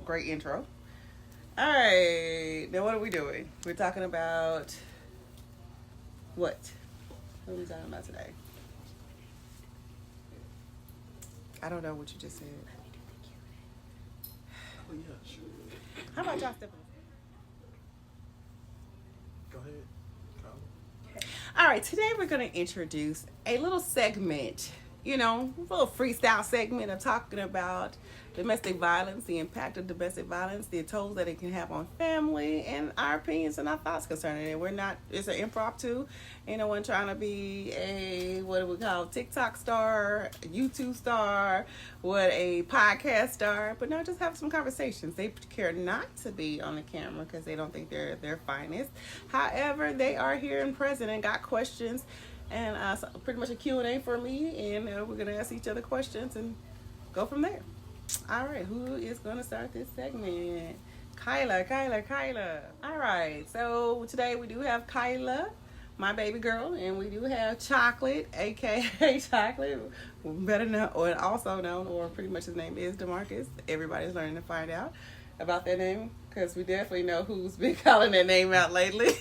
Great intro. All right. Now, what are we doing? We're talking about what? What are we talking about today? I don't know what you just said. Oh, yeah, sure. How about y'all step? Go ahead. All right, today we're going to introduce a little segment, a little freestyle segment of talking about domestic violence, the impact of domestic violence, the tolls that it can have on family, and our opinions and our thoughts concerning it. It's an impromptu. Ain't no one trying to be what do we call, TikTok star, YouTube star, a podcast star, but no, just have some conversations. They care not to be on the camera because they don't think they're their finest. However, they are here and present and got questions, and so pretty much a Q&A for me, and we're going to ask each other questions and go from there. All right, who is going to start this segment? Kyla. All right, so today we do have Kyla, my baby girl, and we do have Chocolate, aka Chocolate, better known, or also known, or pretty much his name is DeMarcus. Everybody's learning to find out about that name because we definitely know who's been calling that name out lately.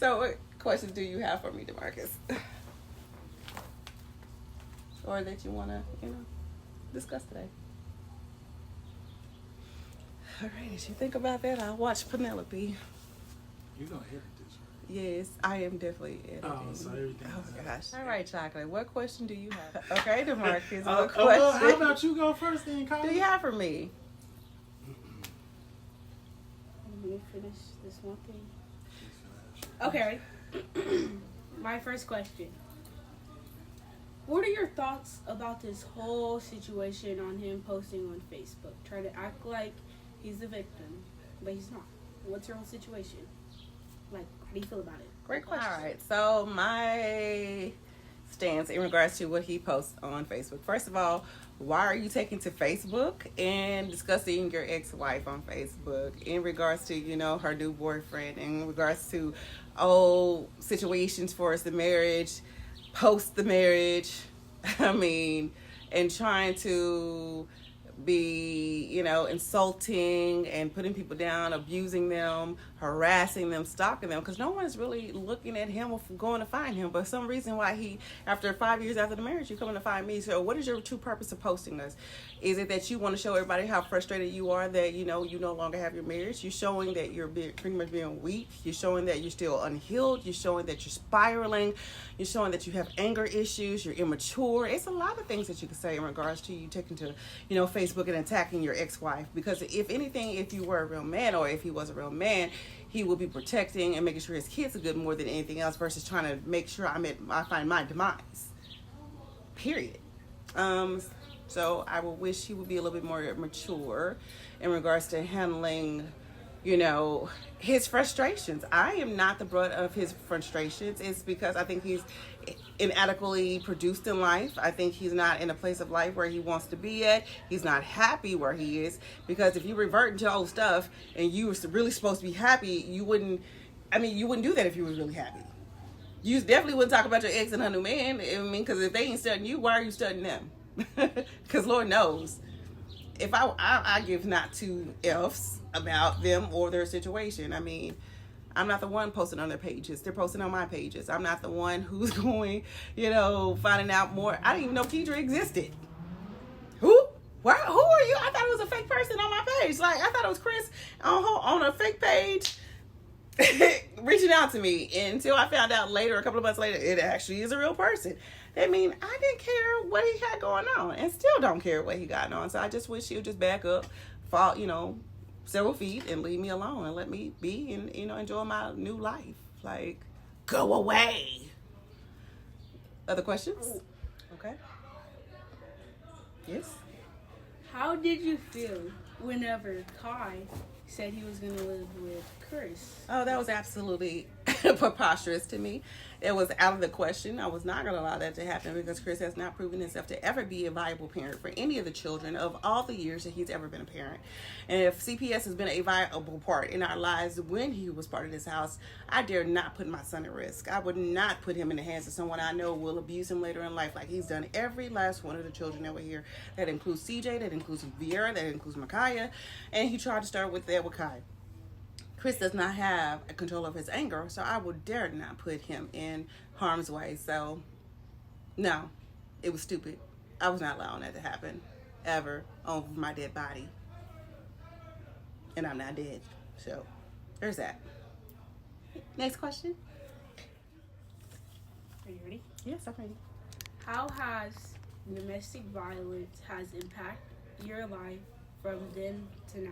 So what questions do you have for me, DeMarcus? Or that you want to, discuss today? All right, as you think about that, I'll watch Penelope. You're going to edit this, right? Yes, I am definitely editing. Oh, so everything. Oh my gosh. All right, Chocolate, what question do you have? Okay, DeMarcus, what question Well, how about you go first then, Colin? do you have for me? Let me finish this one thing. Okay. My first question. What are your thoughts about this whole situation on him posting on Facebook? Try to act like he's the victim, but he's not. What's your whole situation? Like, how do you feel about it? Great question. All right, so my stance in regards to what he posts on Facebook. First of all, why are you taking to Facebook and discussing your ex-wife on Facebook in regards to, her new boyfriend, in regards to old situations for us, the marriage, post the marriage, and trying to be, insulting and putting people down, abusing them, harassing them, stalking them, because no one is really looking at him or going to find him. But some reason why after 5 years after the marriage, you're coming to find me. So what is your true purpose of posting this? Is it that you want to show everybody how frustrated you are that, you no longer have your marriage? You're showing that you're pretty much being weak. You're showing that you're still unhealed. You're showing that you're spiraling. You're showing that you have anger issues. You're immature. It's a lot of things that you can say in regards to you taking to, Facebook and attacking your ex-wife. Because if anything, if you were a real man, or if he was a real man, he will be protecting and making sure his kids are good more than anything else, versus trying to make sure I find my demise. Period. So I would wish he would be a little bit more mature in regards to handling, his frustrations. I am not the brunt of his frustrations. It's because I think he's inadequately produced in life. I think he's not in a place of life where he wants to be at. He's not happy where he is, because if you revert into old stuff and you were really supposed to be happy, you wouldn't do that if you were really happy. You definitely wouldn't talk about your ex and her new man. Because if they ain't studying you, why are you studying them? Because Lord knows, if I give not two F's about them or their situation. I'm not the one posting on their pages. They're posting on my pages. I'm not the one who's going, finding out more. I didn't even know Kedra existed. Who? Who are you? I thought it was a fake person on my page. Like, I thought it was Chris on a fake page reaching out to me, until I found out later, a couple of months later, it actually is a real person. I didn't care what he had going on, and still don't care what he got on. So I just wish he would just back up, fall, several feet, and leave me alone and let me be and, enjoy my new life. Like, go away. Other questions? Okay. Yes? How did you feel whenever Kai said he was going to live with Chris? Oh, that was absolutely preposterous to me. It was out of the question. I was not going to allow that to happen because Chris has not proven himself to ever be a viable parent for any of the children of all the years that he's ever been a parent. And if CPS has been a viable part in our lives when he was part of this house, I dare not put my son at risk. I would not put him in the hands of someone I know will abuse him later in life like he's done every last one of the children that were here. That includes CJ, that includes Vieira, that includes Micaiah, and he tried to start with that with Kai. Chris does not have a control of his anger, so I would dare not put him in harm's way. So, no, it was stupid. I was not allowing that to happen, ever, on my dead body. And I'm not dead. So, there's that. Next question. Are you ready? Yes, I'm ready. How has domestic violence has impacted your life from then to now?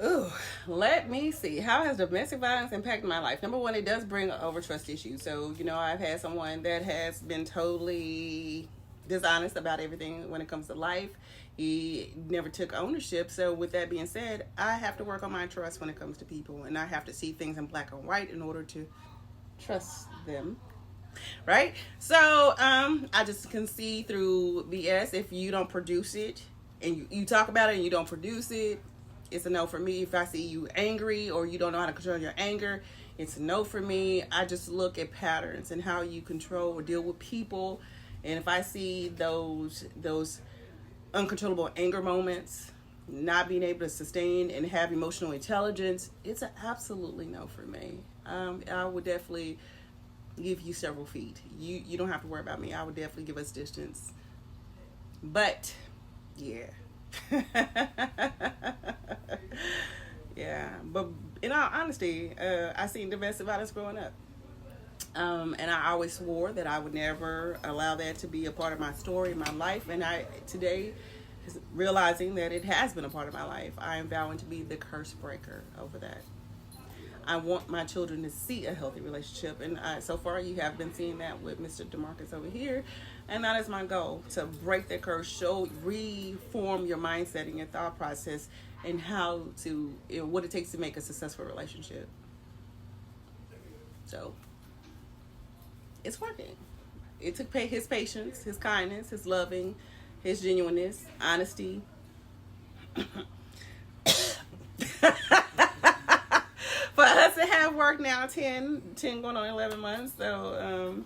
Ooh, let me see. How has domestic violence impacted my life? Number one, it does bring over trust issues. So, I've had someone that has been totally dishonest about everything when it comes to life. He never took ownership. So, with that being said, I have to work on my trust when it comes to people. And I have to see things in black and white in order to trust them. Right? So, I just can see through BS. If you don't produce it and you talk about it and you don't produce it, it's a no for me. If I see you angry or you don't know how to control your anger, it's a no for me. I just look at patterns and how you control or deal with people. And if I see those uncontrollable anger moments, not being able to sustain and have emotional intelligence, it's an absolutely no for me. I would definitely give you several feet. You don't have to worry about me. I would definitely give us distance. But, yeah. Yeah, but in all honesty, I seen domestic violence growing up, and I always swore that I would never allow that to be a part of my story, my life. And I today, realizing that it has been a part of my life, I am vowing to be the curse breaker over that. I want my children to see a healthy relationship, and so far you have been seeing that with Mr. DeMarcus over here, and that is my goal, to break that curse, reform your mindset and your thought process, and how to, what it takes to make a successful relationship. So, it's working. It took his patience, his kindness, his loving, his genuineness, honesty. For us to have worked now 10 going on 11 months, so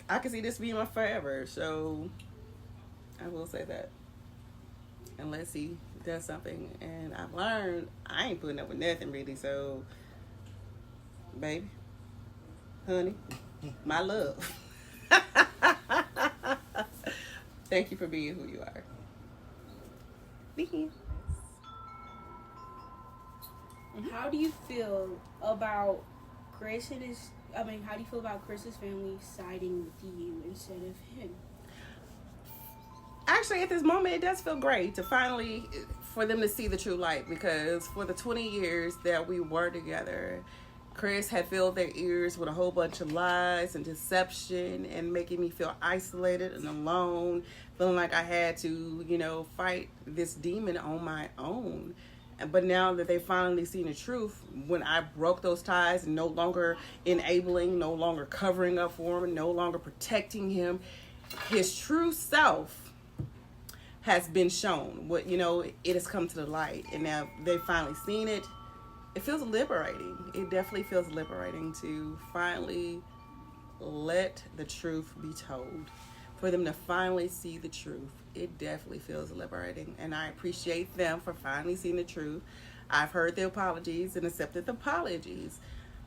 I can see this being my forever. So I will say that, unless he does something. And I've learned I ain't putting up with nothing really. So, baby, honey, my love. Thank you for being who you are. Be here. How do you feel about Chris and how do you feel about Chris's family siding with you instead of him? Actually, at this moment, it does feel great to finally, for them to see the true light, because for the 20 years that we were together, Chris had filled their ears with a whole bunch of lies and deception and making me feel isolated and alone, feeling like I had to, fight this demon on my own. But now that they've finally seen the truth, when I broke those ties, no longer enabling, no longer covering up for him, no longer protecting him, his true self has been shown. It has come to the light, and now they've finally seen it. It feels liberating. It definitely feels liberating to finally let the truth be told. For them to finally see the truth, it definitely feels liberating. And I appreciate them for finally seeing the truth. I've heard the apologies and accepted the apologies.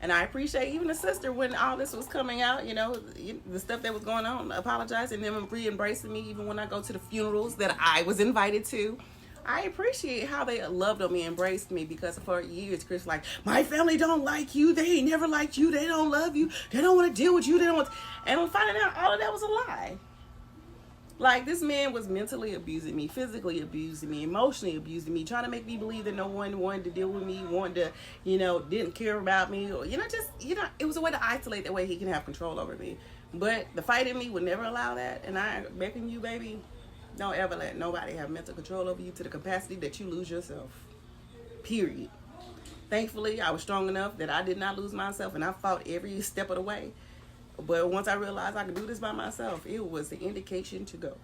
And I appreciate even the sister, when all this was coming out, the stuff that was going on, apologizing, and them re-embracing me even when I go to the funerals that I was invited to. I appreciate how they loved on me, embraced me, because for years Chris was like, my family don't like you, they ain't never liked you, they don't love you, they don't want to deal with you, they don't want to... And I'm finding out all of that was a lie. Like, this man was mentally abusing me, physically abusing me, emotionally abusing me, trying to make me believe that no one wanted to deal with me, wanted to, didn't care about me, or, it was a way to isolate, that way he can have control over me. But the fight in me would never allow that, and I'm begging you, baby, don't ever let nobody have mental control over you to the capacity that you lose yourself. Period. Thankfully, I was strong enough that I did not lose myself, and I fought every step of the way. But once I realized I could do this by myself, it was the indication to go.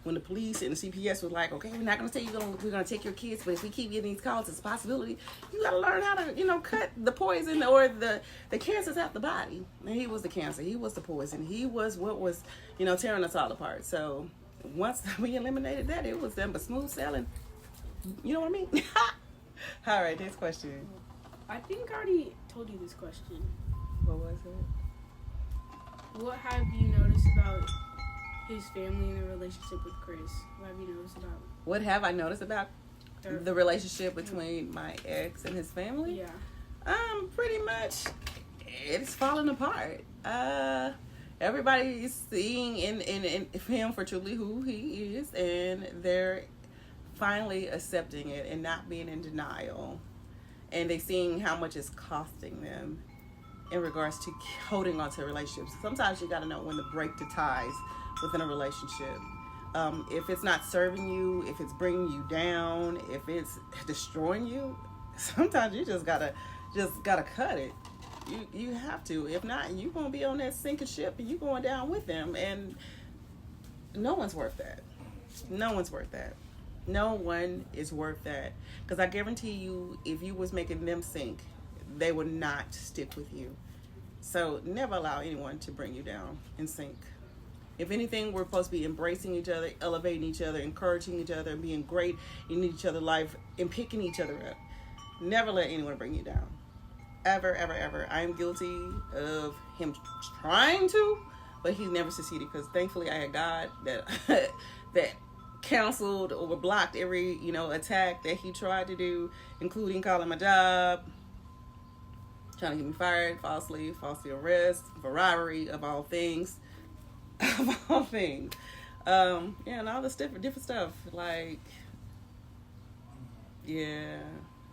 When the police and the CPS was like, okay, we're not going to say we're going to take your kids, but if we keep getting these calls, it's a possibility. You got to learn how to, cut the poison or the cancers out the body. And he was the cancer. He was the poison. He was what was, tearing us all apart. So once we eliminated that, it was them but smooth sailing. You know what I mean? All right, next question. I think I already told you this question. What was it? What have you noticed about his family and the relationship with Chris? What have you noticed about? What have I noticed about the relationship between my ex and his family? Yeah. Pretty much, it's falling apart. Everybody is seeing in him for truly who he is, and they're finally accepting it and not being in denial. And they're seeing how much it's costing them in regards to holding on to relationships. Sometimes you got to know when to break the ties within a relationship. If it's not serving you, if it's bringing you down, if it's destroying you, sometimes you just gotta cut it. You have to. If not, you're gonna be on that sinking ship and you're going down with them, and no one's worth that. No one's worth that. No one is worth that. Because I guarantee you, if you was making them sink, they would not stick with you. So never allow anyone to bring you down and sink. If anything, we're supposed to be embracing each other, elevating each other, encouraging each other, being great in each other's life, and picking each other up. Never let anyone bring you down. Ever, ever, ever. I am guilty of him trying to, but he never succeeded, because thankfully I had God that that canceled or blocked every attack that he tried to do, including calling my job, trying to get me fired, falsely arrest, for robbery, of all things. Of all things. And all this different stuff. Like, yeah,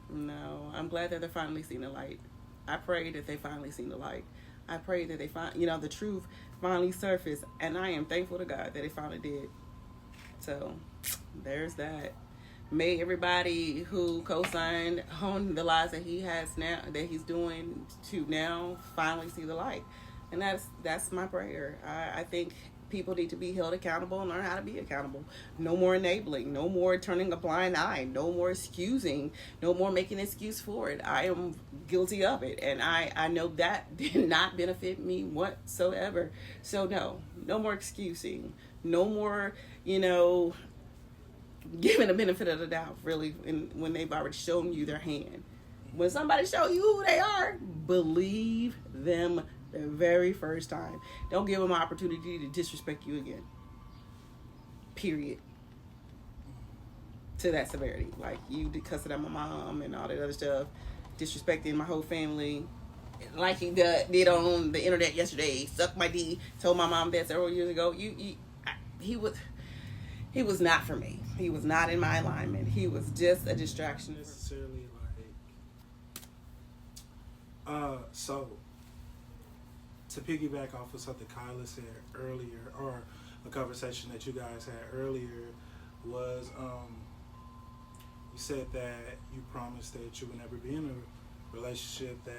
no. I'm glad that they're finally seeing the light. I pray that they finally seen the light. I pray that they the truth finally surfaced, and I am thankful to God that they finally did. So, there's that. May everybody who co-signed on the lies that he has now, that he's doing to now, finally see the light. And that's my prayer. I think people need to be held accountable and learn how to be accountable. No more enabling. No more turning a blind eye. No more excusing. No more making an excuse for it. I am guilty of it. And I know that did not benefit me whatsoever. So no more excusing. No more, giving the benefit of the doubt, really, when they've already shown you their hand. When somebody show you who they are, believe them the very first time. Don't give them an opportunity to disrespect you again. Period. To that severity. Like, you cussing at my mom and all that other stuff, disrespecting my whole family, like he did on the internet yesterday. Sucked my D, told my mom that several years ago. He was not for me. He was not in my alignment. He was just a distraction. Necessarily, so to piggyback off of something Kyla said earlier, or a conversation that you guys had earlier, was you said that you promised that you would never be in a relationship that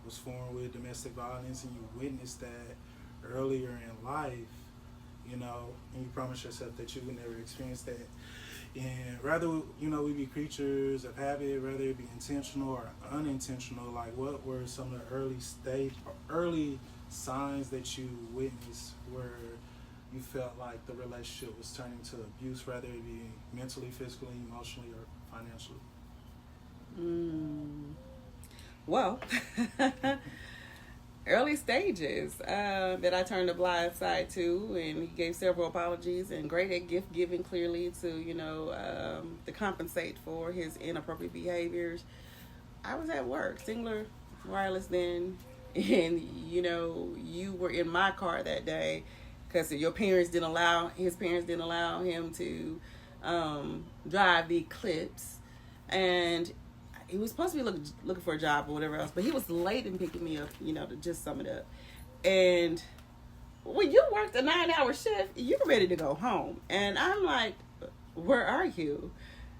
was formed with domestic violence, and you witnessed that earlier in life, and you promised yourself that you would never experience that. And rather, we be creatures of habit, whether it be intentional or unintentional. Like, what were some of the early signs that you witnessed where you felt like the relationship was turning to abuse, whether it be mentally, physically, emotionally, or financially? Well, early stages that I turned a blind side to, and he gave several apologies, and great at gift giving, clearly, to compensate for his inappropriate behaviors. I was at work, Singular Wireless then, and you were in my car that day because his parents didn't allow him to drive the Eclipse, and he was supposed to be looking for a job or whatever else, but he was late in picking me up, to just sum it up. And when you worked a 9-hour shift, you're ready to go home. And I'm like, where are you?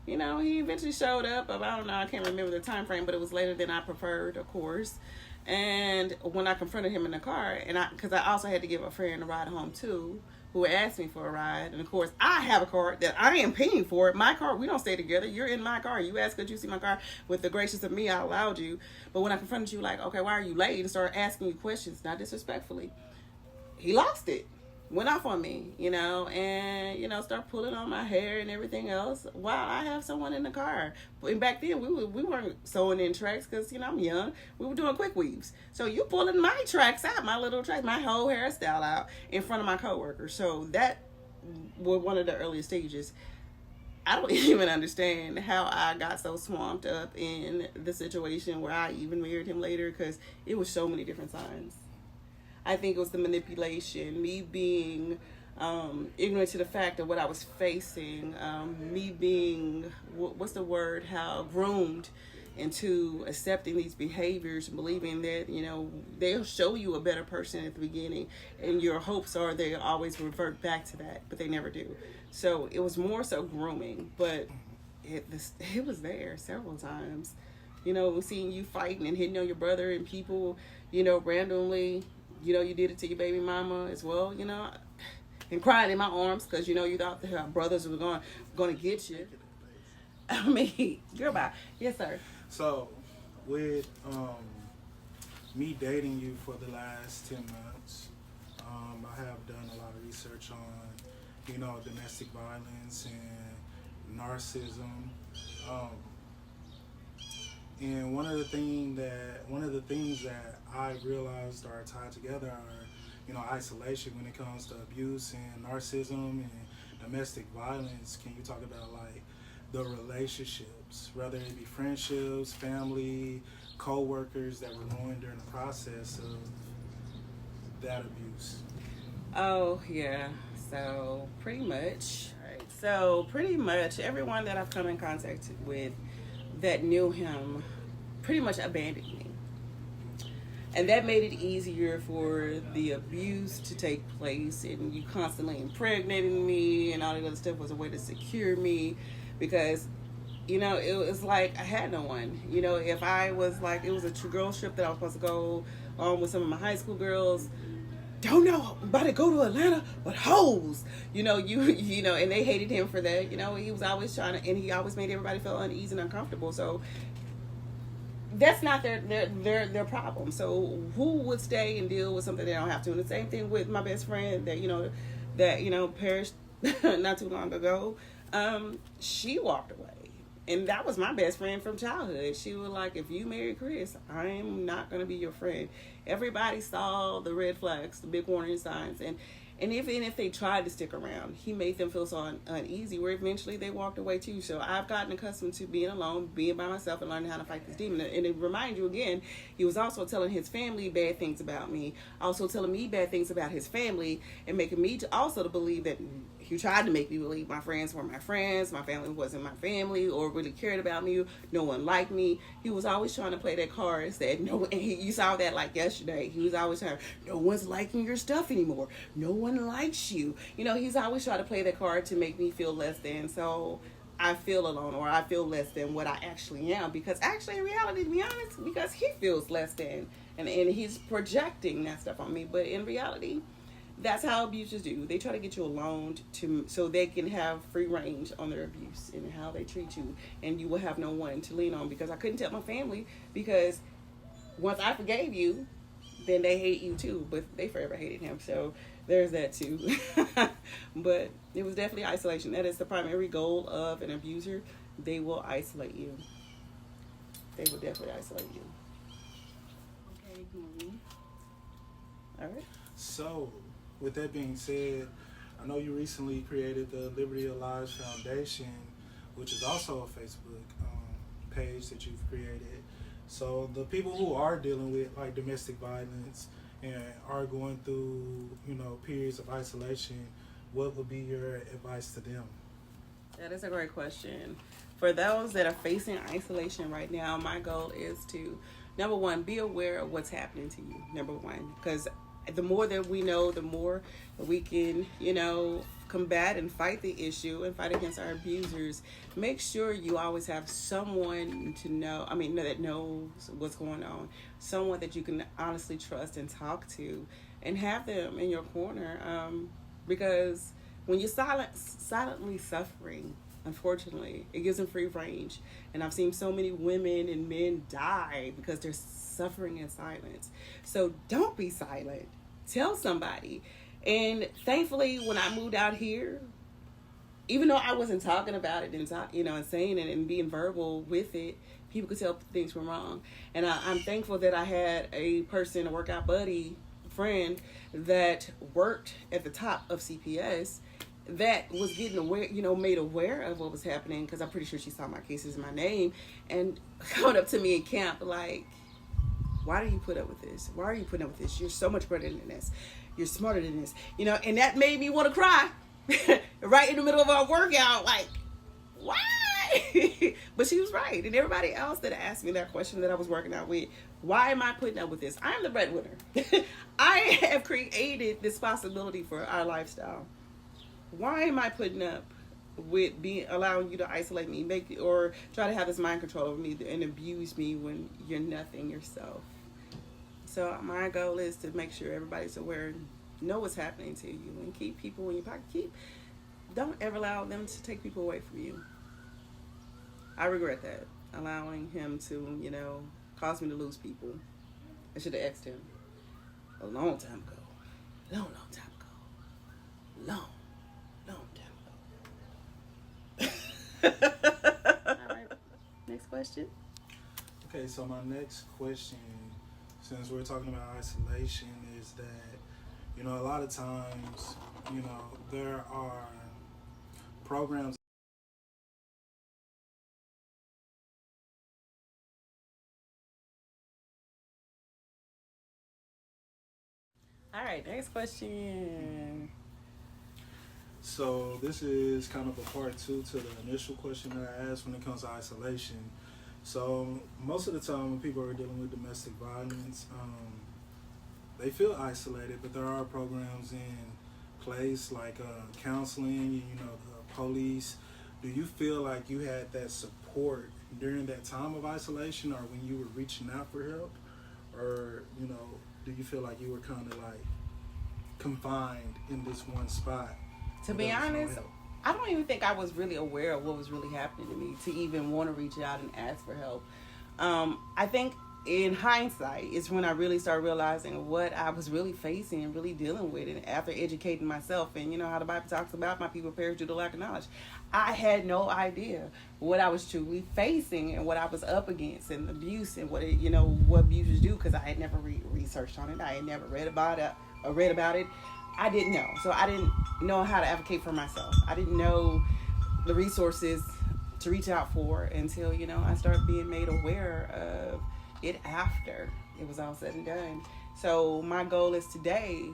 he eventually showed up. I don't know, I can't remember the time frame, but it was later than I preferred, of course. And when I confronted him in the car, because I also had to give a friend a ride home too, who asked me for a ride. And of course, I have a car that I am paying for. My car, we don't stay together. You're in my car. You asked, could you see my car? With the gracious of me, I allowed you. But when I confronted you, like, okay, why are you late? And started asking you questions, not disrespectfully, he lost it. Went off on me, and, start pulling on my hair and everything else while I have someone in the car. And back then, we weren't sewing in tracks because, I'm young. We were doing quick weaves. So you pulling my tracks out, my little tracks, my whole hairstyle out in front of my coworkers. So that was one of the earliest stages. I don't even understand how I got so swamped up in the situation where I even married him later, because it was so many different signs. I think it was the manipulation, me being ignorant to the fact of what I was facing, me being, groomed into accepting these behaviors and believing that, they'll show you a better person at the beginning, and your hopes are they always revert back to that, but they never do. So it was more so grooming, but it was there several times. Seeing you fighting and hitting on your brother and people, randomly. You did it to your baby mama as well, and crying in my arms because, you thought that her brothers were going to get you. I mean, girl, bye. Yes, sir. So, with me dating you for the last 10 months, I have done a lot of research on, domestic violence and narcissism. And one of the things that I realized are tied together are, isolation when it comes to abuse and narcissism and domestic violence. Can you talk about like the relationships, whether it be friendships, family, co-workers that were ruined during the process of that abuse? Oh, yeah. So pretty much everyone that I've come in contact with that knew him pretty much abandoned me. And that made it easier for the abuse to take place, and you constantly impregnating me and all that other stuff was a way to secure me, because, it was like I had no one. If I was like, it was a girl trip that I was supposed to go on with some of my high school girls, don't know, I'm about to go to Atlanta, but hoes, and they hated him for that. He was always trying to, and he always made everybody feel uneasy and uncomfortable. So that's not their problem. So who would stay and deal with something they don't have to? And the same thing with my best friend that perished not too long ago. She walked away. And that was my best friend from childhood. She was like, if you marry Chris, I'm not going to be your friend. Everybody saw the red flags, the big warning signs. And even if they tried to stick around, he made them feel so uneasy where eventually they walked away too. So I've gotten accustomed to being alone, being by myself, and learning how to fight this demon. And to remind you again, he was also telling his family bad things about me, also telling me bad things about his family, and making me to believe that he tried to make me believe my friends were my friends, my family wasn't my family, or really cared about me, no one liked me. He was always trying to play that card that you saw that like yesterday. He was always trying, no one's liking your stuff anymore. No one likes you. He's always trying to play that card to make me feel less than. So I feel alone, or I feel less than what I actually am, because actually in reality, to be honest, because he feels less than, and he's projecting that stuff on me. But in reality, that's how abusers do. They try to get you alone so they can have free range on their abuse and how they treat you, and you will have no one to lean on. Because I couldn't tell my family, because once I forgave you, then they hate you too. But they forever hated him, so there's that too. But it was definitely isolation. That is the primary goal of an abuser. They will isolate you. They will definitely isolate you. Okay, moving. All right. So, with that being said, I know you recently created the Liberty of Lives Foundation, which is also a Facebook page that you've created. So the people who are dealing with like domestic violence and are going through, periods of isolation, what would be your advice to them? That is a great question. For those that are facing isolation right now, my goal is to, number one, be aware of what's happening to you, number one. Because the more that we know, the more that we can, combat and fight the issue and fight against our abusers, make sure you always have someone that knows what's going on, someone that you can honestly trust and talk to, and have them in your corner. Because when you're silently suffering, unfortunately, it gives them free range. And I've seen so many women and men die because they're suffering in silence. So don't be silent. Tell somebody. And thankfully, when I moved out here, even though I wasn't talking about it and saying it and being verbal with it, people could tell things were wrong. And I'm thankful that I had a workout buddy, friend, that worked at the top of CPS, that was getting aware, made aware of what was happening, because I'm pretty sure she saw my cases and my name, and coming up to me in camp like, why do you put up with this? Why are you putting up with this? You're so much better than this. You're smarter than this. And that made me want to cry right in the middle of our workout, like, why? But she was right. And everybody else that asked me that question that I was working out with, why am I putting up with this? I'm the breadwinner. I have created this possibility for our lifestyle. Why am I putting up with allowing you to isolate me, or try to have this mind control over me and abuse me when you're nothing yourself? So my goal is to make sure everybody's aware, know what's happening to you, and keep people in your pocket. Don't ever allow them to take people away from you. I regret that, allowing him to, cause me to lose people. I should have asked him a long time ago. Long time ago. Long time ago. All right. Next question. Okay, so my next question, since we're talking about isolation, is that, a lot of times, there are programs. All right, next question. So this is kind of a part 2 to the initial question that I asked when it comes to isolation. So most of the time when people are dealing with domestic violence, they feel isolated, but there are programs in place like counseling, the police. Do you feel like you had that support during that time of isolation, or when you were reaching out for help? Or, do you feel like you were kind of like confined in this one spot? To be honest, I don't even think I was really aware of what was really happening to me to even want to reach out and ask for help. I think in hindsight is when I really started realizing what I was really facing and really dealing with. And after educating myself, and how the Bible talks about my people perish due to lack of knowledge, I had no idea what I was truly facing and what I was up against, and abuse, and what abusers do, because I had never researched on it. I had never read about it. I didn't know. So I didn't know how to advocate for myself. I didn't know the resources to reach out for until, I started being made aware of it after it was all said and done. So my goal today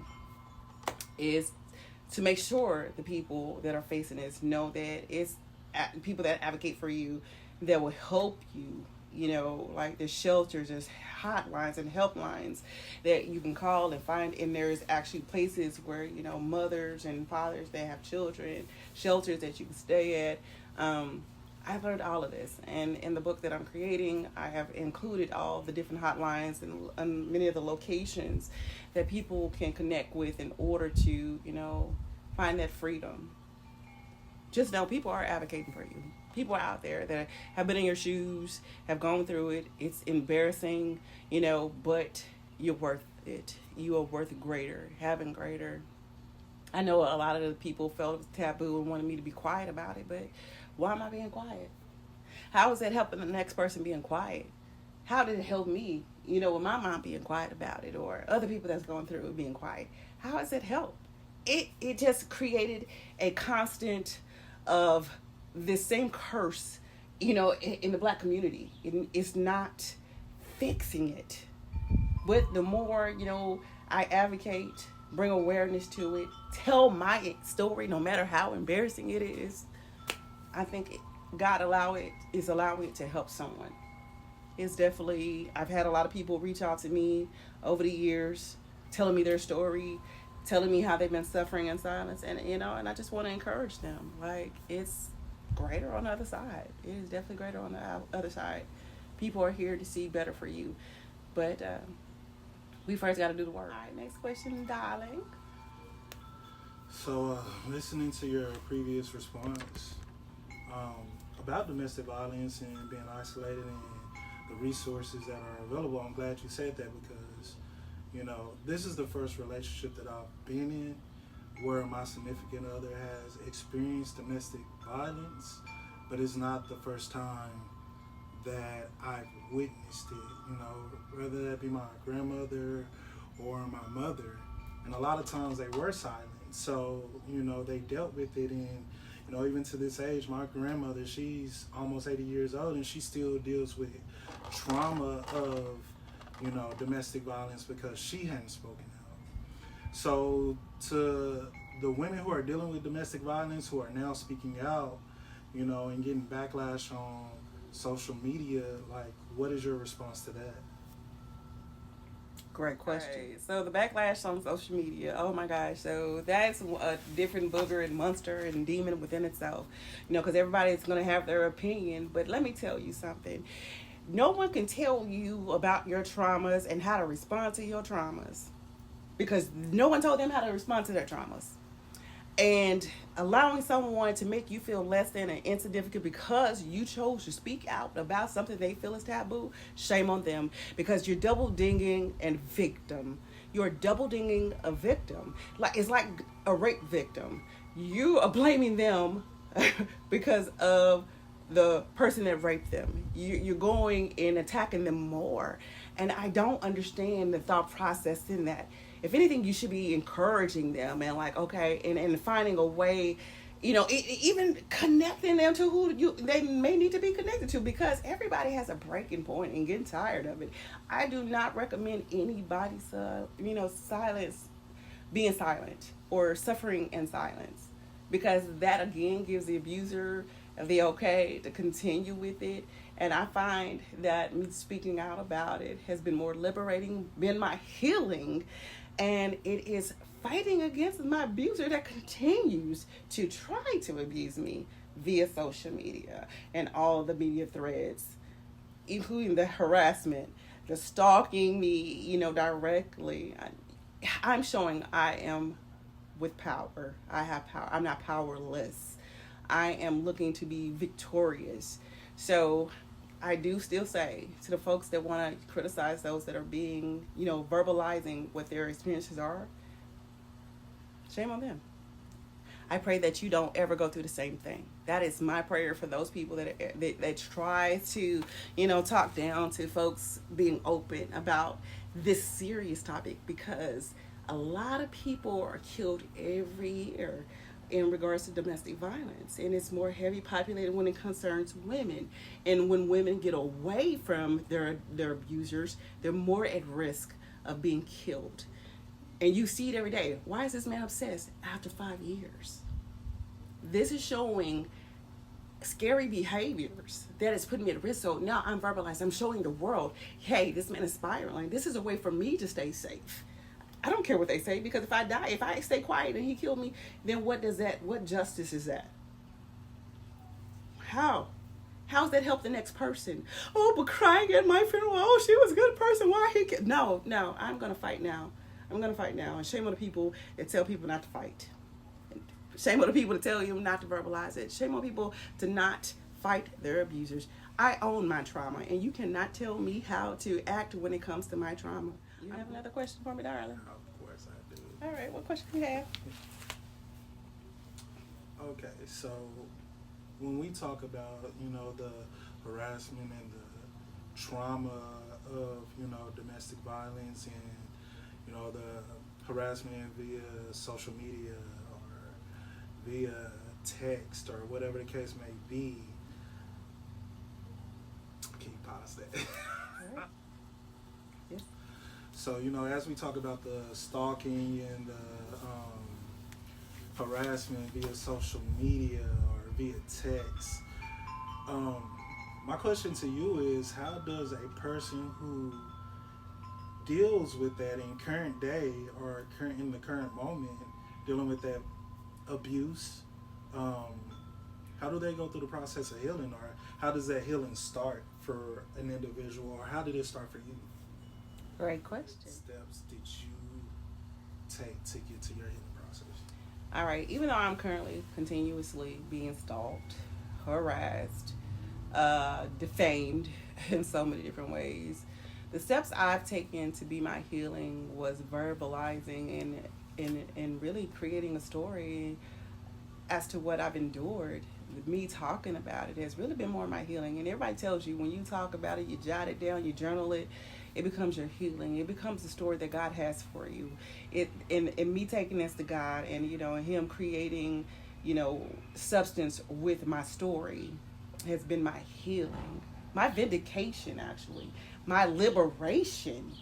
is to make sure the people that are facing this know that it's people that advocate for you, that will help you. Like there's shelters, there's hotlines and helplines that you can call and find, and there's actually places where mothers and fathers that have children, shelters that you can stay at. I've learned all of this, and in the book that I'm creating, I have included all the different hotlines and many of the locations that people can connect with in order to find that freedom. Just know people are advocating for you. People are out there that have been in your shoes, have gone through it. It's embarrassing, but you're worth it. You are worth greater, having greater. I know a lot of the people felt it was taboo and wanted me to be quiet about it, but why am I being quiet? How is that helping the next person being quiet? How did it help me, with my mom being quiet about it, or other people that's going through it being quiet? How has it helped? It just created a constant of this same curse, in the Black community. It's not fixing it. But the more, I advocate, bring awareness to it, tell my story, no matter how embarrassing it is, I think God is allowing it to help someone. It's definitely, I've had a lot of people reach out to me over the years, telling me their story, telling me how they've been suffering in silence, and and I just want to encourage them. Like, it's greater on the other side. It is definitely greater on the other side. People are here to see better for you, but we first got to do the work. All right, next question, darling. So, listening to your previous response about domestic violence and being isolated and the resources that are available, I'm glad you said that because, this is the first relationship that I've been in where my significant other has experienced domestic violence, but it's not the first time that I've witnessed it, whether that be my grandmother or my mother. And a lot of times they were silent. So, they dealt with it. And, even to this age, my grandmother, she's almost 80 years old and she still deals with trauma of, domestic violence because she hadn't spoken out. So to the women who are dealing with domestic violence, who are now speaking out, and getting backlash on social media, like, what is your response to that? Great question. Right. So the backlash on social media, oh my gosh. So that's a different booger and monster and demon within itself, because everybody's going to have their opinion. But let me tell you something. No one can tell you about your traumas and how to respond to your traumas because no one told them how to respond to their traumas. And allowing someone to make you feel less than and insignificant because you chose to speak out about something they feel is taboo, shame on them, because you're double dinging and victim. You're double dinging a victim. It's like a rape victim. You are blaming them because of the person that raped them. You're going and attacking them more. And I don't understand the thought process in that. If anything, you should be encouraging them and okay, and finding a way, even connecting them to who they may need to be connected to, because everybody has a breaking point and getting tired of it. I do not recommend anybody, being silent or suffering in silence, because that again gives the abuser the okay to continue with it. And I find that me speaking out about it has been more liberating, been my healing. And it is fighting against my abuser that continues to try to abuse me via social media and all the media threads, including the harassment, the stalking me, directly. I'm showing I am with power. I have power. I'm not powerless. I am looking to be victorious. So I do still say to the folks that want to criticize those that are being, verbalizing what their experiences are, shame on them. I pray that you don't ever go through the same thing. That is my prayer for those people that try to, talk down to folks being open about this serious topic, because a lot of people are killed every year in regards to domestic violence, and it's more heavy populated when it concerns women. And when women get away from their abusers, they're more at risk of being killed. And you see it every day. Why is this man obsessed after 5 years? This is showing scary behaviors that is putting me at risk. So now I'm verbalized. I'm showing the world, hey, this man is spiraling. This is a way for me to stay safe. I don't care what they say, because if I die, if I stay quiet and he killed me, then what justice is that? How's that help the next person? Oh, but crying at my funeral, oh, she was a good person, why he killed? No, I'm going to fight now. And shame on the people that tell people not to fight. Shame on the people that tell you not to verbalize it. Shame on people to not fight their abusers. I own my trauma, and you cannot tell me how to act when it comes to my trauma. You have another question for me, darling? Of course I do. All right, what question do you have? Okay, so when we talk about, the harassment and the trauma of, domestic violence and, the harassment via social media or via text or whatever the case may be, can you pause that? All right. Yes. So, as we talk about the stalking and the harassment via social media or via text, my question to you is, how does a person who deals with that in current day or in the current moment, dealing with that abuse, how do they go through the process of healing, or how does that healing start for an individual, or how did it start for you? Great question. What steps did you take to get to your healing process? All right. Even though I'm currently continuously being stalked, harassed, defamed in so many different ways, the steps I've taken to be my healing was verbalizing and really creating a story as to what I've endured. Me talking about it has really been more of my healing. And everybody tells you when you talk about it, you jot it down, you journal it, it becomes your healing. It becomes the story that God has for you. And me taking this to God and, and Him creating, substance with my story has been my healing, my vindication, actually, my liberation,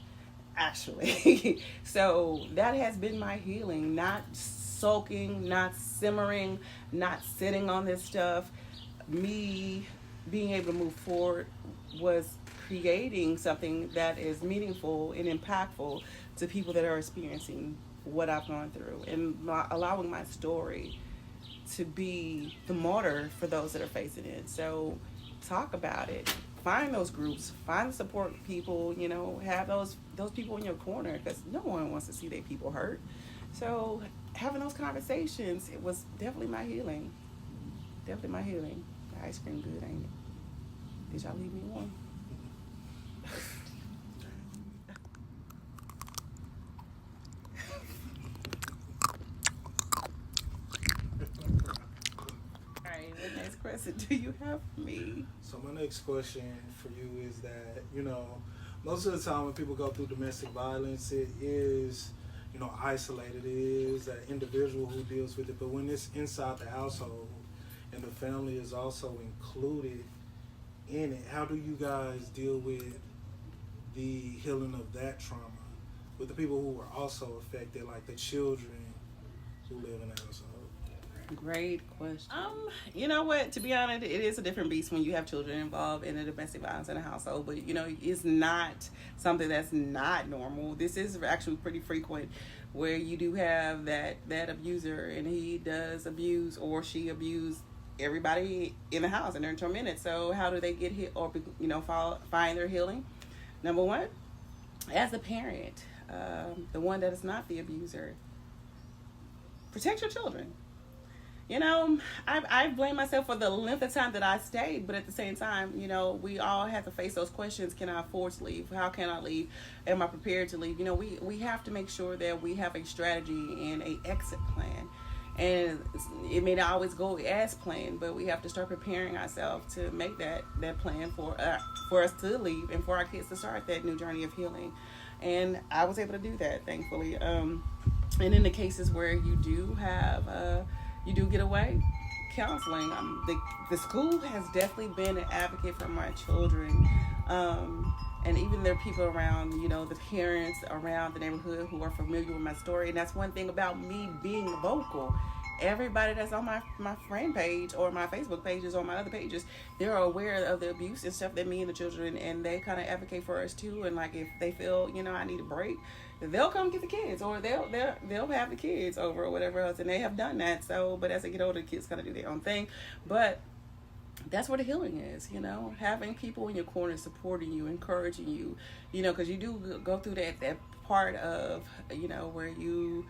actually. So that has been my healing, not sulking, not simmering, not sitting on this stuff. Me being able to move forward was creating something that is meaningful and impactful to people that are experiencing what I've gone through, and allowing my story to be the martyr for those that are facing it. So talk about it. Find those groups, find the support people, have those people in your corner, because no one wants to see their people hurt. So having those conversations, it was definitely my healing. Definitely my healing. The ice cream good, ain't it? Did y'all leave me one? All right, what next question do you have for me? So my next question for you is that, most of the time when people go through domestic violence, it is, isolated. It is that individual who deals with it. But when it's inside the household and the family is also included in it, how do you guys deal with the healing of that trauma with the people who were also affected, like the children who live in the household? Great question. You know what? To be honest, it is a different beast when you have children involved in a domestic violence in a household. But it's not something that's not normal. This is actually pretty frequent, where you do have that abuser, and he does abuse or she abuse everybody in the house, and they're tormented. So how do they get hit or find their healing? Number one, as a parent, the one that is not the abuser, protect your children. I blame myself for the length of time that I stayed, but at the same time, we all have to face those questions. Can I afford to leave? How can I leave? Am I prepared to leave? We have to make sure that we have a strategy and a exit plan. And it may not always go as planned, but we have to start preparing ourselves to make that plan for us to leave and for our kids to start that new journey of healing. And I was able to do that, thankfully. And in the cases where you do get away, counseling. The school has definitely been an advocate for my children. And even there are people around, the parents around the neighborhood who are familiar with my story. And that's one thing about me being vocal. Everybody that's on my friend page or my Facebook pages or my other pages, they're aware of the abuse and stuff that me and the children, and they kind of advocate for us too. And like if they feel, I need a break, they'll come get the kids, or they'll have the kids over or whatever else, and they have done that. So, but as they get older, the kids kind of do their own thing. But that's where the healing is, having people in your corner supporting you, encouraging you, because you do go through that part of, where you,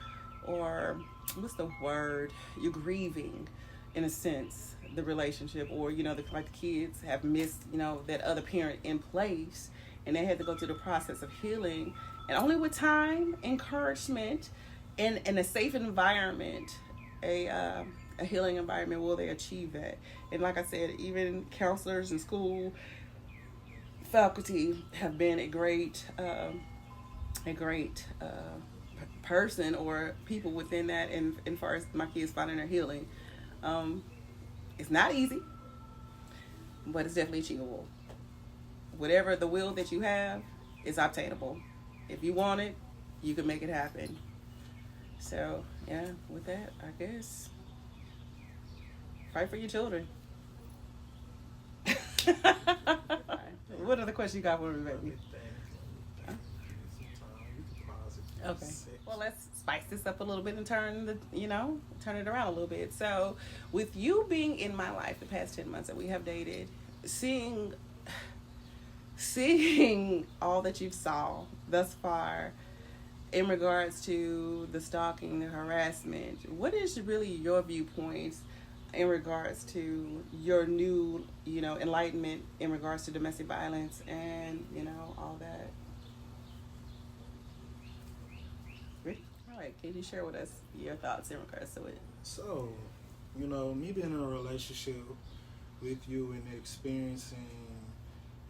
or what's the word, you're grieving in a sense the relationship, or like the kids have missed that other parent in place, and they had to go through the process of healing. And only with time, encouragement, and a safe environment, a healing environment, will they achieve that. And like I said, even counselors and school faculty have been a great person or people within that. And as far as my kids finding their healing, it's not easy, but it's definitely achievable. Whatever the will that you have is obtainable. If you want it, you can make it happen. So, yeah, with that, I guess, fight for your children. What other question you got for me, baby? Okay. Well, let's spice this up a little bit and turn it around a little bit. So, with you being in my life the past 10 months that we have dated, seeing seeing all that you've saw thus far in regards to the stalking, the harassment, what is really your viewpoints in regards to your new, enlightenment in regards to domestic violence and, all that? All right, can you share with us your thoughts in regards to it? So, me being in a relationship with you and experiencing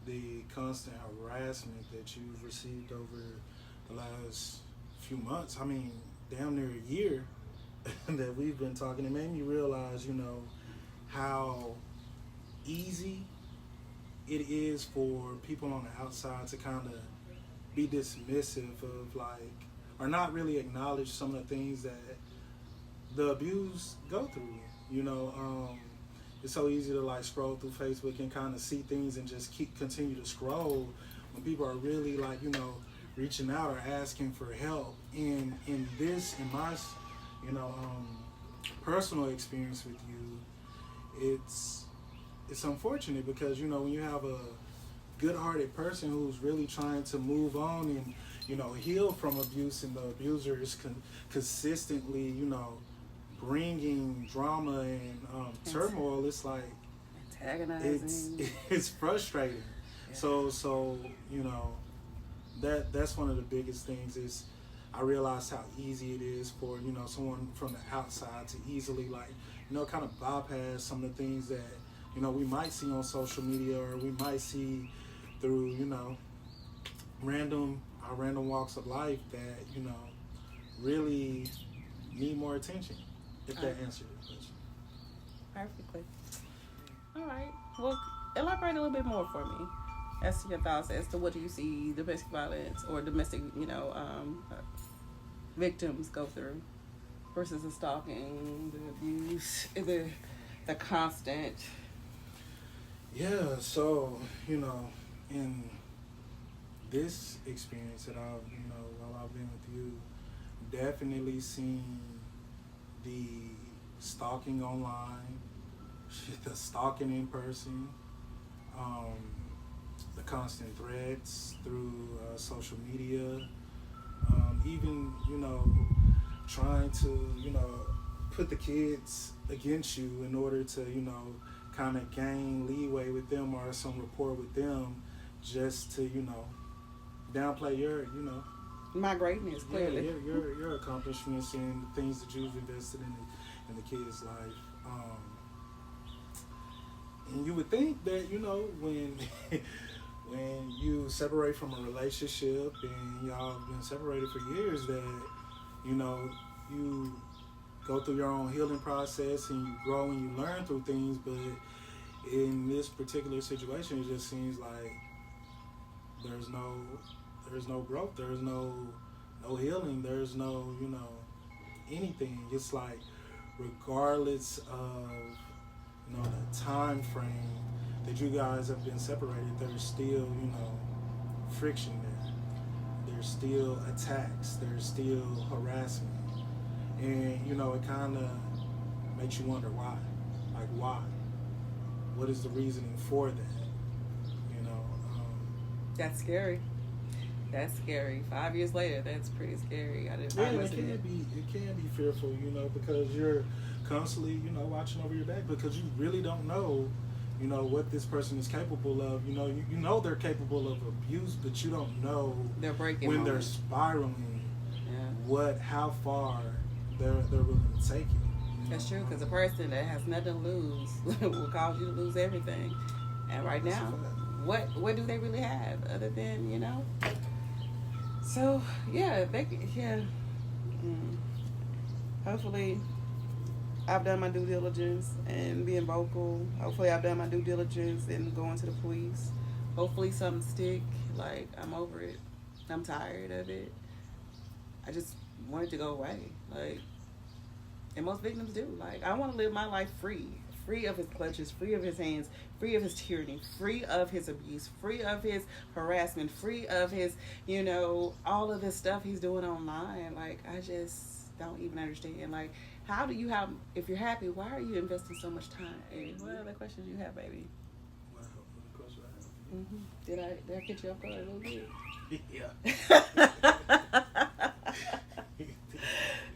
the constant harassment that you've received over the last few months, I mean, damn near a year that we've been talking, it made me realize, how easy it is for people on the outside to kind of be dismissive of, like, or not really acknowledge some of the things that the abused go through. It's so easy to like scroll through Facebook and kind of see things and just continue to scroll when people are really like reaching out or asking for help. In my personal experience with you, it's unfortunate because when you have a good-hearted person who's really trying to move on and heal from abuse, and the abuser is consistently bringing drama and turmoil, it's like antagonizing. It's frustrating. Yeah. So that's one of the biggest things is I realized how easy it is for someone from the outside to easily kind of bypass some of the things that we might see on social media or we might see through random walks of life that really need more attention. If that answered the question. Perfectly. All right. Well, elaborate a little bit more for me as to your thoughts as to what do you see domestic violence or domestic, victims go through versus the stalking, the abuse, the constant. Yeah. So in this experience that while I've been with you, definitely seen the stalking online, the stalking in person, the constant threats through social media, even trying to put the kids against you in order to kind of gain leeway with them or some rapport with them, just to downplay your my greatness, clearly. Yeah, your accomplishments and the things that you've invested in the kid's life. And you would think that when when you separate from a relationship and y'all have been separated for years, that you go through your own healing process and you grow and you learn through things. But in this particular situation, it just seems like there's no growth, there's no healing, there's no anything. It's like regardless of the time frame that you guys have been separated, there's still friction there, there's still attacks, there's still harassment, and it kind of makes you wonder why, what is the reasoning for that. That's scary. That's scary. 5 years later, that's pretty scary. It can be fearful, because you're constantly, watching over your back, because you really don't know, what this person is capable of. You know they're capable of abuse, but you don't know they're breaking when moment. They're spiraling. Yeah. How far they're willing to take it. That's true, because a person that has nothing to lose will cause you to lose everything. And right now, what do they really have other than So yeah, hopefully I've done my due diligence and being vocal. Hopefully I've done my due diligence and going to the police. Hopefully something stick. Like, I'm over it. I'm tired of it. I just want it to go away. Like, and most victims do. Like, I want to live my life free free of his clutches, free of his hands, free of his tyranny, free of his abuse, free of his harassment, free of his, all of this stuff he's doing online. Like, I just don't even understand. Like, how do you have, if you're happy, why are you investing so much time? And what other questions you have, baby? What question I have? Mm-hmm. Did I get you off guard a little bit? Yeah.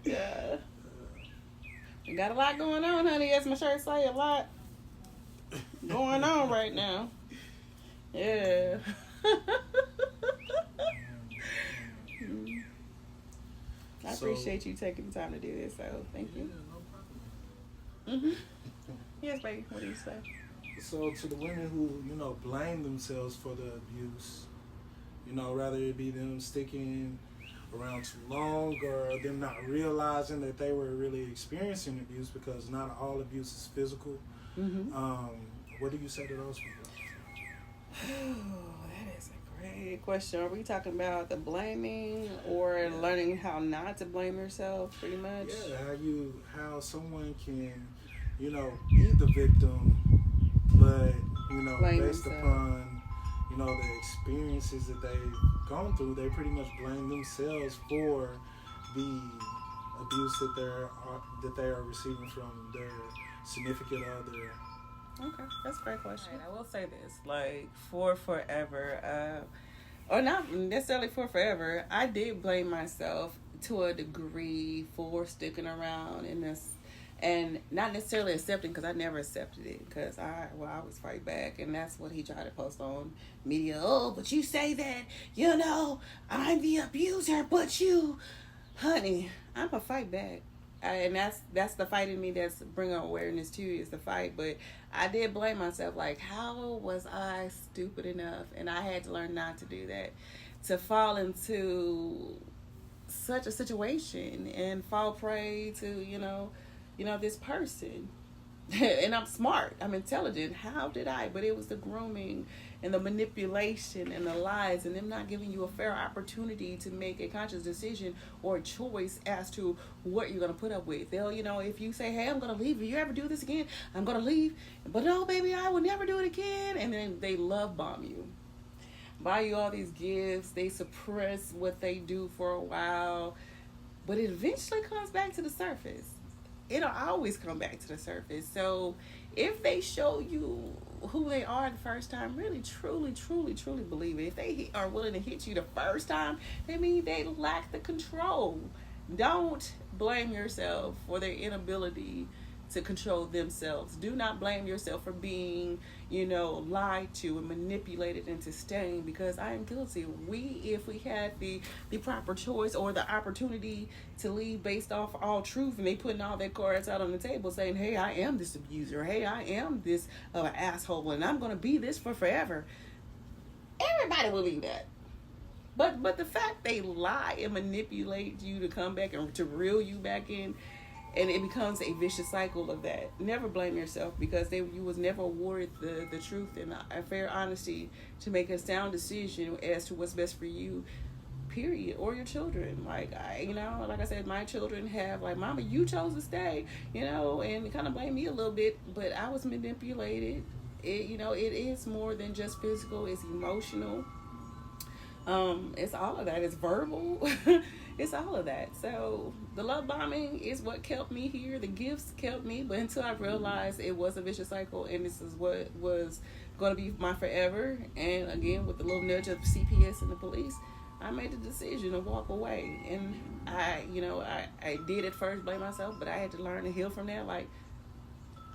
Yeah. You got a lot going on, honey. As my shirt say, a lot going on right now. Yeah. I appreciate you taking the time to do this, so thank you. Yeah, no problem. Yes, baby. What do you say? So to the women who, blame themselves for the abuse, rather it be them sticking around too long or them not realizing that they were really experiencing abuse, because not all abuse is physical. What do you say to those people? That is a great question. Are we talking about the blaming or learning how not to blame yourself, pretty much? Yeah, how someone can, be the victim, but, Blame based themselves. upon, the experiences that they've gone through, they pretty much blame themselves for the abuse that they are receiving from their significant other. Okay, that's a great question. Right, I will say this, like, for forever, or not necessarily for forever, I did blame myself to a degree for sticking around in this, and not necessarily accepting, because I never accepted it, because I always fight back, and that's what he tried to post on media. Oh, but you say that, I'm the abuser, but you, honey, I'm a fight back. And that's the fight in me that's bringing awareness to is the fight. But I did blame myself, like, how was I stupid enough? And I had to learn not to do that, to fall into such a situation and fall prey to this person. And I'm smart, I'm intelligent. How did I? But it was the grooming and the manipulation and the lies and them not giving you a fair opportunity to make a conscious decision or a choice as to what you're going to put up with. They'll, if you say, hey, I'm going to leave, if you ever do this again, I'm going to leave, but no, baby, I will never do it again. And then they love bomb you, buy you all these gifts. They suppress what they do for a while, but it eventually comes back to the surface. It'll always come back to the surface. So if they show you who they are the first time, really, truly, truly, truly believe it. If they are willing to hit you the first time, that means they lack the control. Don't blame yourself for their inability to control themselves. Do not blame yourself for being, lied to and manipulated into staying, because I am guilty. If we had the proper choice or the opportunity to leave based off all truth, and they putting all their cards out on the table saying, hey, I am this abuser, hey, I am this asshole, and I'm going to be this for forever, everybody will believe that. But the fact they lie and manipulate you to come back and to reel you back in, and it becomes a vicious cycle of that. Never blame yourself, because you was never awarded the truth and a fair honesty to make a sound decision as to what's best for you, period, or your children. Like I said, my children have like, Mama, you chose to stay, and kind of blame me a little bit, but I was manipulated. It is more than just physical. It's emotional. It's all of that. It's verbal. It's all of that. So the love bombing is what kept me here. The gifts kept me, but until I realized it was a vicious cycle, and this is what was going to be my forever, and again with the little nudge of CPS and the police, I made the decision to walk away. And I did at first blame myself, but I had to learn to heal from that. Like,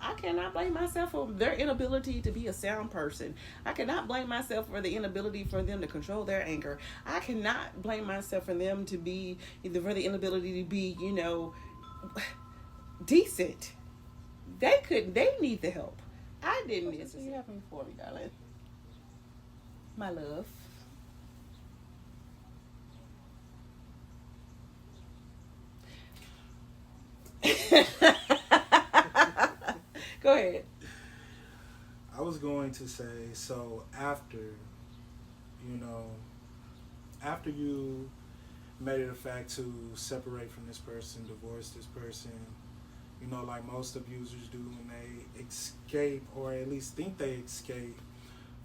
I cannot blame myself for their inability to be a sound person. I cannot blame myself for the inability for them to control their anger. I cannot blame myself for them for the inability to be, decent. They need the help. I didn't. What you having for me, darling? My love. Go ahead. I was going to say, so after you made it a fact to separate from this person, divorce this person, you know, like most abusers do when they escape, or at least think they escape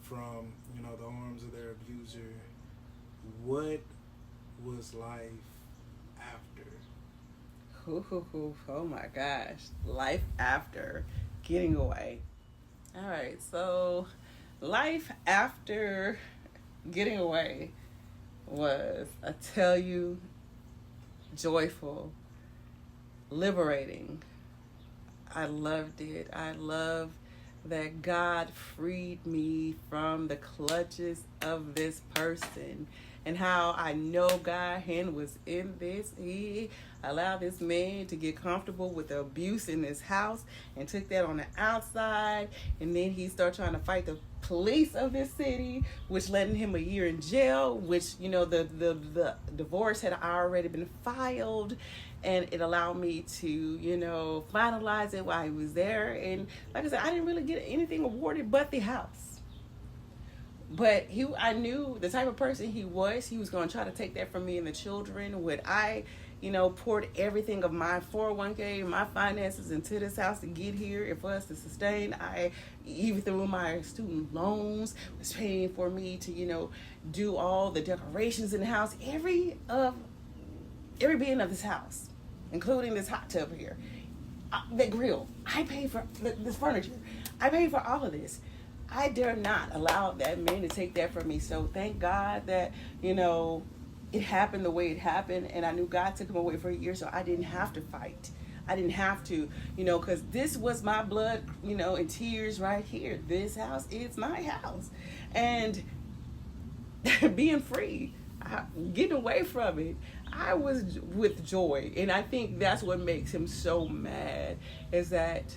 from, you know, the arms of their abuser. What was life after? Oh my gosh. Life after getting away. All right, so life after getting away was, I tell you, joyful, liberating. I loved it. I love that God freed me from the clutches of this person, and how I know God's hand was in this. He allowed this man to get comfortable with the abuse in his house and took that on the outside, and then he started trying to fight the police of this city, which led him a year in jail, which, you know, the divorce had already been filed, and it allowed me to, you know, finalize it while he was there. And like I said, I didn't really get anything awarded but the house. But I knew the type of person he was. He was going to try to take that from me and the children. When I, you know, poured everything of my 401k, my finances into this house to get here and for us to sustain, I, even through my student loans, was paying for me to, you know, do all the decorations in the house, every being of this house, including this hot tub here, the grill. I paid for this furniture. I paid for all of this. I dare not allow that man to take that from me. So thank God that, you know, it happened the way it happened, and I knew God took him away for a year, so I didn't have to fight. I didn't have to, you know, because this was my blood, you know, and tears right here. This house is my house. And being free, getting away from it, I was with joy. And I think that's what makes him so mad, is that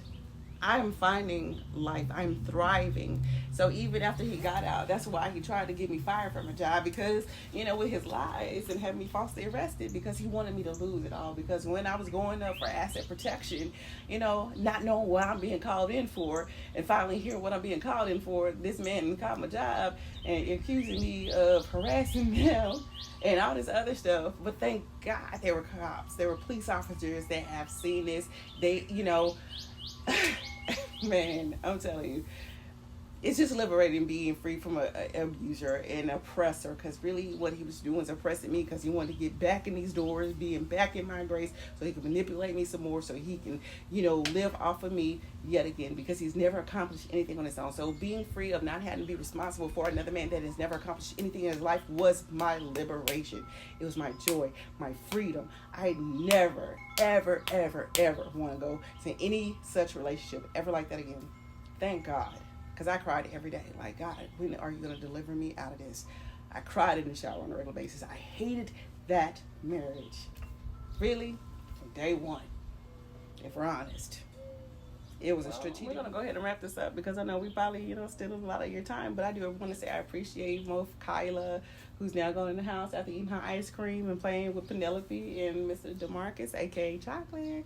I'm finding life. I'm thriving. So even after he got out, that's why he tried to get me fired from a job, because, you know, with his lies and having me falsely arrested, because he wanted me to lose it all. Because when I was going up for asset protection, you know, not knowing what I'm being called in for, and finally hear what I'm being called in for, this man called my job and accusing me of harassing them and all this other stuff. But thank God there were cops. There were police officers that have seen this. They, you know, man, I'm telling you, it's just liberating being free from an abuser and oppressor, because really what he was doing was oppressing me, because he wanted to get back in these doors, being back in my grace, so he could manipulate me some more, so he can, you know, live off of me yet again, because he's never accomplished anything on his own. So being free of not having to be responsible for another man that has never accomplished anything in his life was my liberation. It was my joy, my freedom. I never, ever, ever, ever want to go to any such relationship ever like that again. Thank God. Because I cried every day, like, God, when are you going to deliver me out of this? I cried in the shower on a regular basis. I hated that marriage. Really? From day one, if we're honest. It was a strategic. We're going to go ahead and wrap this up, because I know we probably, you know, still a lot of your time. But I do want to say I appreciate both Kyla, who's now going in the house after eating her ice cream and playing with Penelope, and Mr. DeMarcus, a.k.a. Chocolate,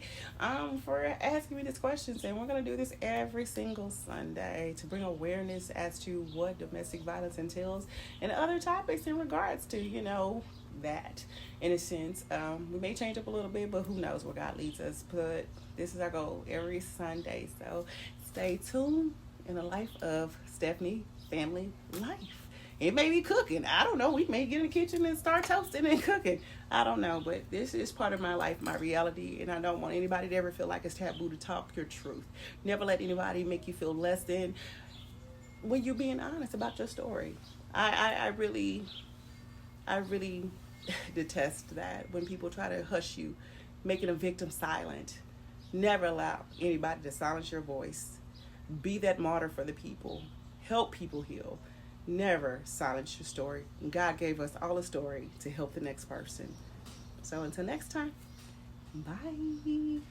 for asking me these questions. And we're going to do this every single Sunday to bring awareness as to what domestic violence entails and other topics in regards to, you know, that. In a sense, we may change up a little bit, but who knows where God leads us. But this is our goal every Sunday. So stay tuned in the life of Stephanie Family Life. It may be cooking. I don't know. We may get in the kitchen and start toasting and cooking. I don't know. But this is part of my life, my reality. And I don't want anybody to ever feel like it's taboo to talk your truth. Never let anybody make you feel less than when you're being honest about your story. I really detest that when people try to hush you, making a victim silent. Never allow anybody to silence your voice. Be that martyr for the people. Help people heal. Never silence your story. God gave us all a story to help the next person. So until next time, bye.